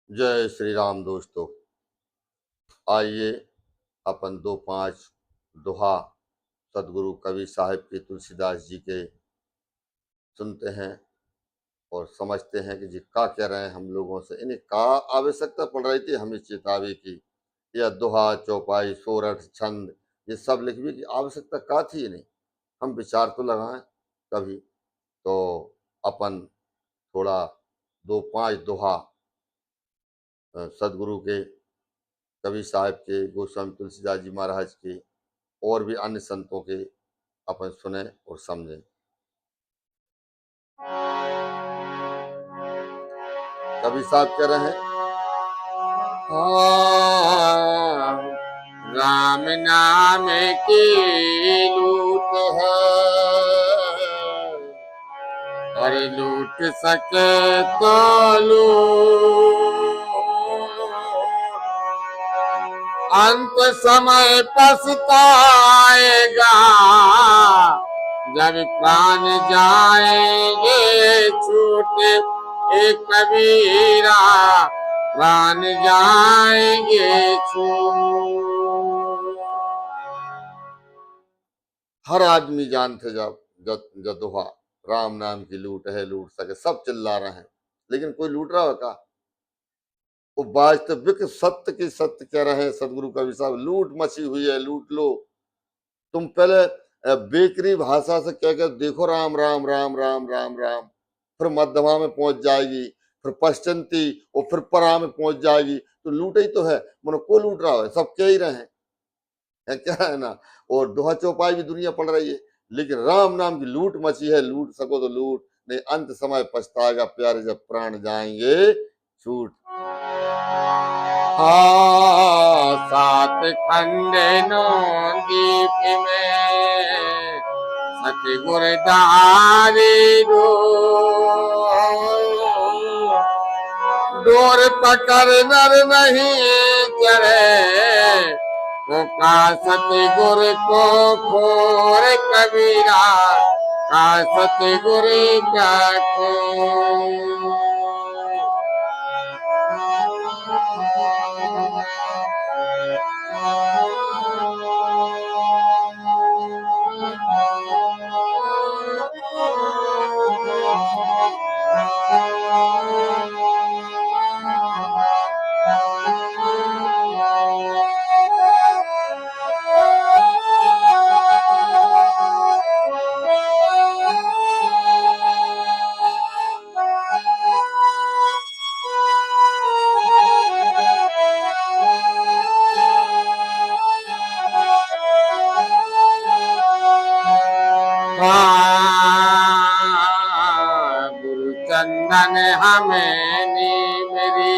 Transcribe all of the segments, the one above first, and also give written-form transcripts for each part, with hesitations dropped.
जय श्री राम दोस्तों। आइए अपन 2-5 दोहा सदगुरु कवि साहिब के तुलसीदास जी के सुनते हैं और समझते हैं कि जी क्या कह रहे हैं हम लोगों से। इन्हें का आवश्यकता पड़ रही थी हमें चेतावे की, या दोहा चौपाई सोरठ छंद ये सब लिखने की आवश्यकता का थी इन्हें। हम विचार तो लगाएं कभी। तो अपन थोड़ा 2-5 दोहा सदगुरु के कवि साहब के, गोस्वामी तुलसीदास जी महाराज के और भी अन्य संतों के अपन सुने और समझें। कवि साहब कह रहे हैं, राम नाम की लूट है और लूट सके तो लूट, अंत समय पछताएगा जब प्राण जाएंगे छूट। एक कबीरा प्राण जाएंगे छूट। हर आदमी जानते जब दोहा राम नाम की लूट है लूट सके, सब चिल्ला रहे हैं, लेकिन कोई लूट रहा होगा? वो वास्तविक सत्य की सत्य कह रहे हैं सदगुरु कवि साहब। लूट मची हुई है, लूट लो। तुम पहले बेकरी भाषा से कह कर देखो राम राम राम राम राम राम, फिर मध्यमा में पहुंच जाएगी, फिर पश्चंती और फिर परा में पहुंच जाएगी। तो लूट ही तो है, मनो को लूट रहा है, सब कह ही रहे हैं, है क्या है ना। और दोहा चौपाई भी दुनिया पढ़ रही है, लेकिन राम नाम की लूट मची है। लूट सको तो लूट, नहीं अंत समय पछताएगा प्यारे जब प्राण जाएंगे छूट। सात खंडनो दीप में सतगुर दारी डोर पकड़ नर नहीं चढ़े तो का सतगुर को खोर कबीरा का सतगुर का खोर। गुरु चंदन हमें मेरी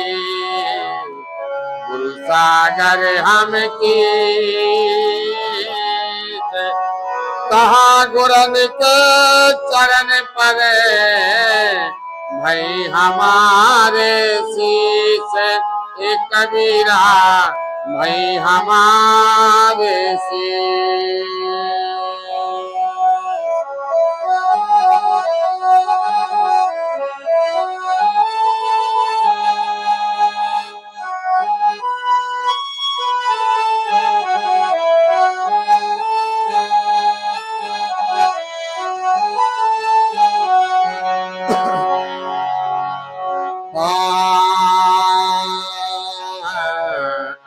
गुरु सागर हम की कहा गुरन के चरण पर भाई हमारे शीश। एक कबीरा भाई हमारे शीश।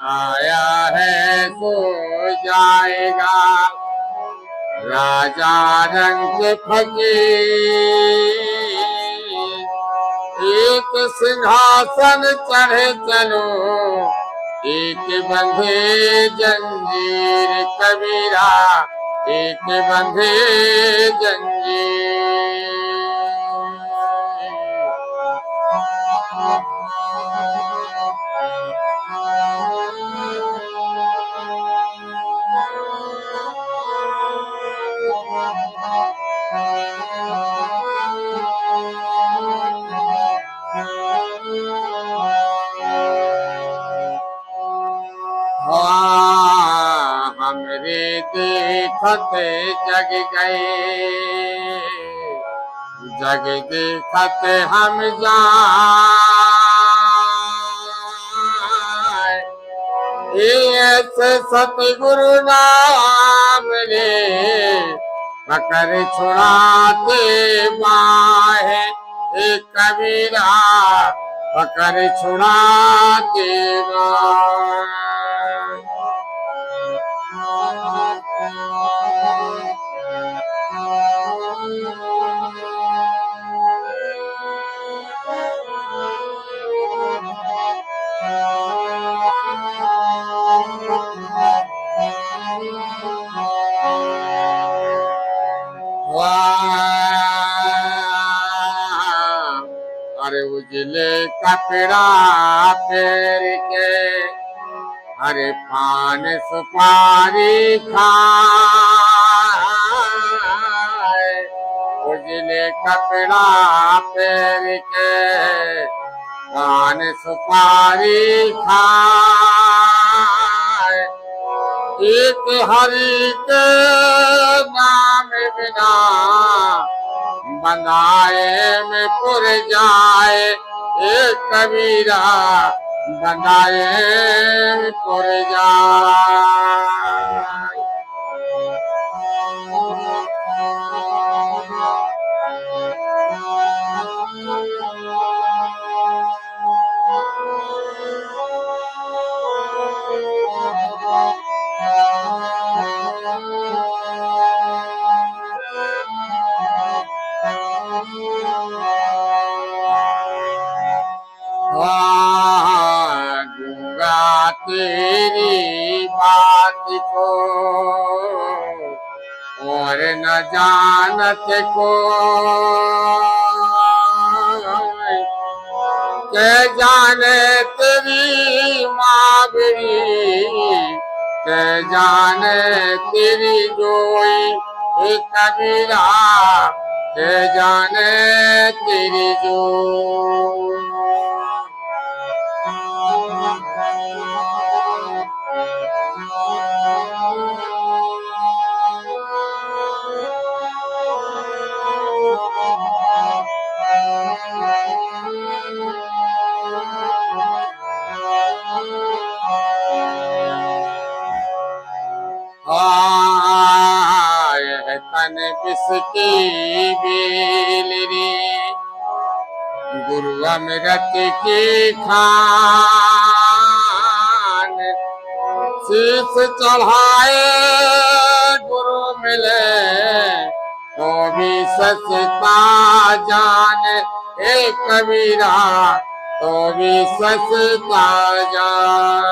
आया है तो जाएगा राजा रंग फकीर। एक सिंहासन चढ़े चलो एक बंधे जंजीर कबीरा एक बंधे जंजीर। हमरे देखते जग गए जग देखते हम जान ऐसे सतगुरु नाम ले पकड़ छुड़ाते बाहे कबीरा पकड़ छुड़ाते बाहे। अरे उजले कपड़ा पेर के अरे पान सुपारी खाए उजले कपड़ा पेर के पान सुपारी खाए एक हरि के नाम बिना बनाए में पुर जाए एक कबीरा बनाए में पुर जाए। गूंगा तेरी बात को और न जानत को के जाने तेरी मावरी के जाने तेरी जोई एक कबीरा के जाने तेरी जोई। तन बिसकी बेलरी गुरु अमृत की खान शीश चढ़ाए गुरु मिले तो भी सचता जान एक कबीरा तो भी सचता जान।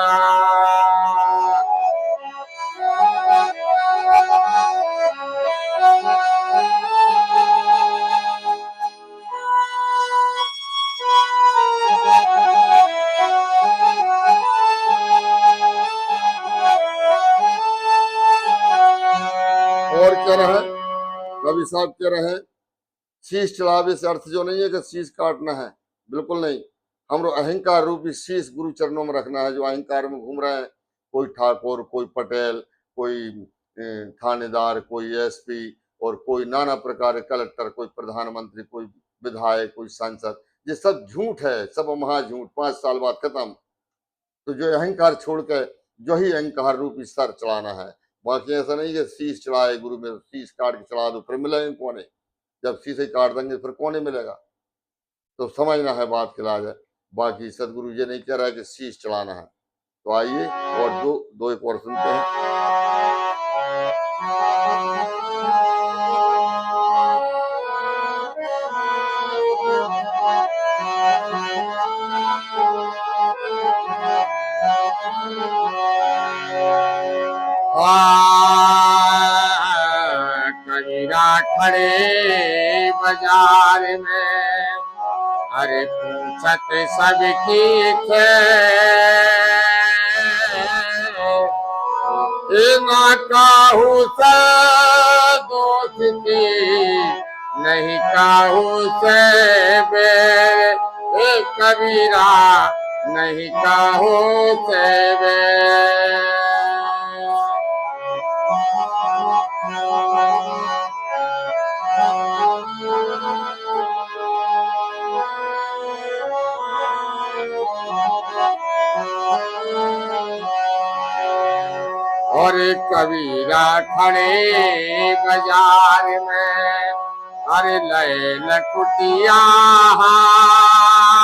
और कह रहे हैं कवि साहब कह रहे हैं शीश चढ़ावे से अर्थ जो नहीं है कि शीश काटना है, बिल्कुल नहीं। हम अहंकार रूपी शीश गुरु चरणों में रखना है। जो अहंकार में घूम रहे हैं, कोई ठाकुर, कोई पटेल, कोई थानेदार, कोई एसपी और कोई नाना प्रकार के कलेक्टर, कोई प्रधानमंत्री, कोई विधायक, कोई सांसद, ये सब झूठ है, सब महाझूठ। 5 साल बाद खत्म। तो जो अहंकार छोड़ के जो ही अहंकार रूपी सर चढ़ाना है। बाकी ऐसा नहीं कि शीश चढ़ाए गुरु में, शीश काट के चढ़ा दो फिर मिलेंगे कोने। जब शीशे काट देंगे फिर कोने मिलेगा। तो समझना है बात के लाज है। बाकी सदगुरु ये नहीं कह रहा है कि शीश चढ़ाना है। तो आइए और दो एक और सुनते हैं। कबीरा खड़े बाजार में अरे पूछत सबकी ना काहू से दोस्ती नहीं काहू से बेर कबीरा नहीं काहू से बेर। और कबीरा खड़े बाजार में, अरे लैल कुटिया हाथ,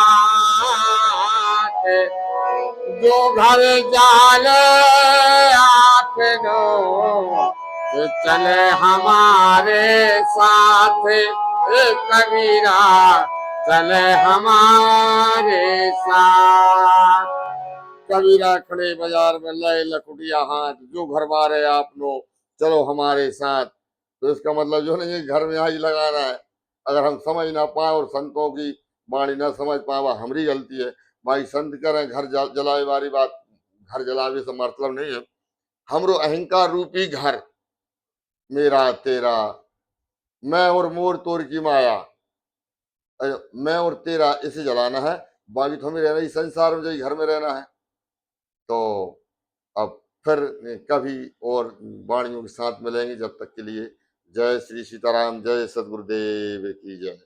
जो घर जाले आपनो चले हमारे साथ, कबीरा चले हमारे साथ। कबीरा खड़े बाजार में लय लकुटिया हाथ, जो घर बार है आपनो चलो हमारे साथ। तो इसका मतलब जो नहीं घर में आज लगाना है। अगर हम समझ ना पाए और संतों की वाणी ना समझ पाए वह हमारी गलती है। भाई संत करें घर जलाए वाली बात, घर जलावे से मतलब नहीं है। हमरो अहंकार रूपी घर, मेरा तेरा, मैं और मोर तोर की माया, मैं और तेरा इसे जलाना है। बाकी तो हमें रहना ही संसार में, जो घर में रहना है। तो अब फिर कभी और वाणियों के साथ मिलेंगे, जब तक के लिए जय श्री सीताराम, जय सदगुरुदेव की जय।